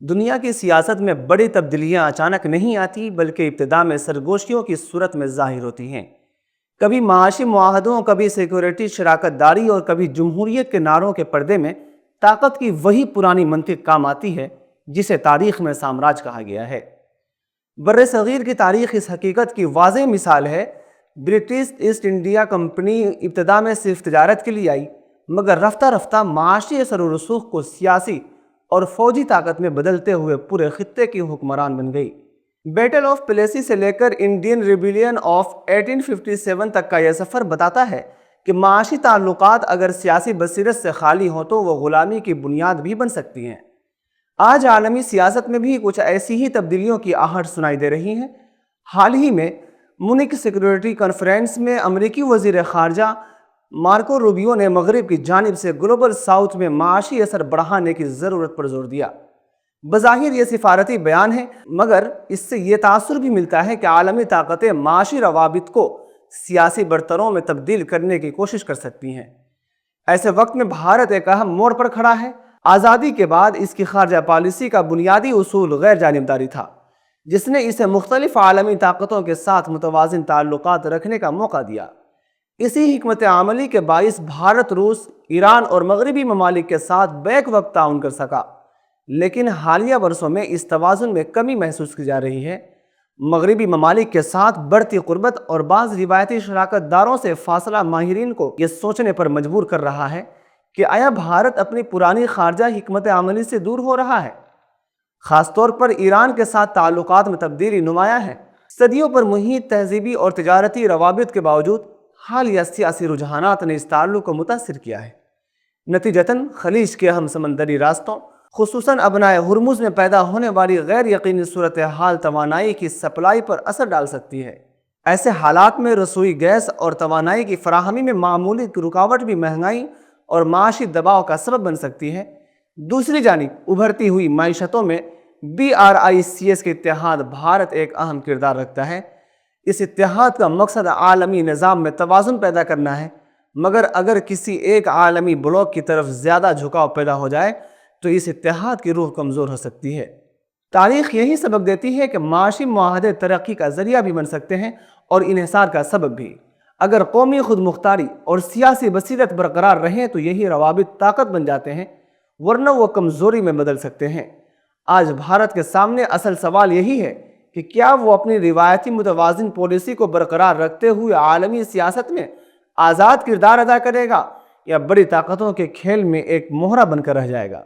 دنیا کی سیاست میں بڑی تبدیلیاں اچانک نہیں آتی بلکہ ابتدا میں سرگوشیوں کی صورت میں ظاہر ہوتی ہیں۔ کبھی معاشی معاہدوں، کبھی سیکورٹی شراکت داری اور کبھی جمہوریت کے نعروں کے پردے میں طاقت کی وہی پرانی منطق کام آتی ہے جسے تاریخ میں سامراج کہا گیا ہے۔ بر صغیر کی تاریخ اس حقیقت کی واضح مثال ہے۔ برٹش ایسٹ انڈیا کمپنی ابتدا میں صرف تجارت کے لیے آئی، مگر رفتہ رفتہ معاشی اثر و رسوخ کو سیاسی اور فوجی طاقت میں بدلتے ہوئے پورے خطے کی حکمران بن گئی۔ بیٹل آف پلیسی سے لے کر انڈین ریبیلین آف 1857 تک کا یہ سفر بتاتا ہے کہ معاشی تعلقات اگر سیاسی بصیرت سے خالی ہوں تو وہ غلامی کی بنیاد بھی بن سکتی ہیں۔ آج عالمی سیاست میں بھی کچھ ایسی ہی تبدیلیوں کی آہٹ سنائی دے رہی ہیں۔ حال ہی میں مونک سیکورٹی کانفرنس میں امریکی وزیر خارجہ مارکو روبیو نے مغرب کی جانب سے گلوبل ساؤتھ میں معاشی اثر بڑھانے کی ضرورت پر زور دیا۔ بظاہر یہ سفارتی بیان ہے، مگر اس سے یہ تاثر بھی ملتا ہے کہ عالمی طاقتیں معاشی روابط کو سیاسی برتروں میں تبدیل کرنے کی کوشش کر سکتی ہیں۔ ایسے وقت میں بھارت ایک اہم موڑ پر کھڑا ہے۔ آزادی کے بعد اس کی خارجہ پالیسی کا بنیادی اصول غیر جانبداری تھا، جس نے اسے مختلف عالمی طاقتوں کے ساتھ متوازن تعلقات رکھنے کا موقع دیا۔ اسی حکمت عملی کے باعث بھارت روس، ایران اور مغربی ممالک کے ساتھ بیک وقت تعاون کر سکا، لیکن حالیہ برسوں میں اس توازن میں کمی محسوس کی جا رہی ہے۔ مغربی ممالک کے ساتھ بڑھتی قربت اور بعض روایتی شراکت داروں سے فاصلہ ماہرین کو یہ سوچنے پر مجبور کر رہا ہے کہ آیا بھارت اپنی پرانی خارجہ حکمت عملی سے دور ہو رہا ہے۔ خاص طور پر ایران کے ساتھ تعلقات میں تبدیلی نمایاں ہے۔ صدیوں پر محیط تہذیبی اور تجارتی روابط کے باوجود حالیہ سیاسی رجحانات نے اس تعلق کو متاثر کیا ہے۔ نتیجتاً خلیج کے اہم سمندری راستوں، خصوصاً ابنائے ہرمز میں پیدا ہونے والی غیر یقینی صورتحال توانائی کی سپلائی پر اثر ڈال سکتی ہے۔ ایسے حالات میں رسوئی گیس اور توانائی کی فراہمی میں معمولی رکاوٹ بھی مہنگائی اور معاشی دباؤ کا سبب بن سکتی ہے۔ دوسری جانب ابھرتی ہوئی معیشتوں میں BRICS کے اتحاد بھارت ایک اہم کردار رکھتا ہے۔ اس اتحاد کا مقصد عالمی نظام میں توازن پیدا کرنا ہے، مگر اگر کسی ایک عالمی بلاک کی طرف زیادہ جھکاؤ پیدا ہو جائے تو اس اتحاد کی روح کمزور ہو سکتی ہے۔ تاریخ یہی سبق دیتی ہے کہ معاشی معاہدے ترقی کا ذریعہ بھی بن سکتے ہیں اور انحصار کا سبب بھی، اگر قومی خود مختاری اور سیاسی بصیرت برقرار رہیں تو یہی روابط طاقت بن جاتے ہیں، ورنہ وہ کمزوری میں بدل سکتے ہیں۔ آج بھارت کے سامنے اصل سوال یہی ہے کہ کیا وہ اپنی روایتی متوازن پالیسی کو برقرار رکھتے ہوئے عالمی سیاست میں آزاد کردار ادا کرے گا یا بڑی طاقتوں کے کھیل میں ایک مہرہ بن کر رہ جائے گا۔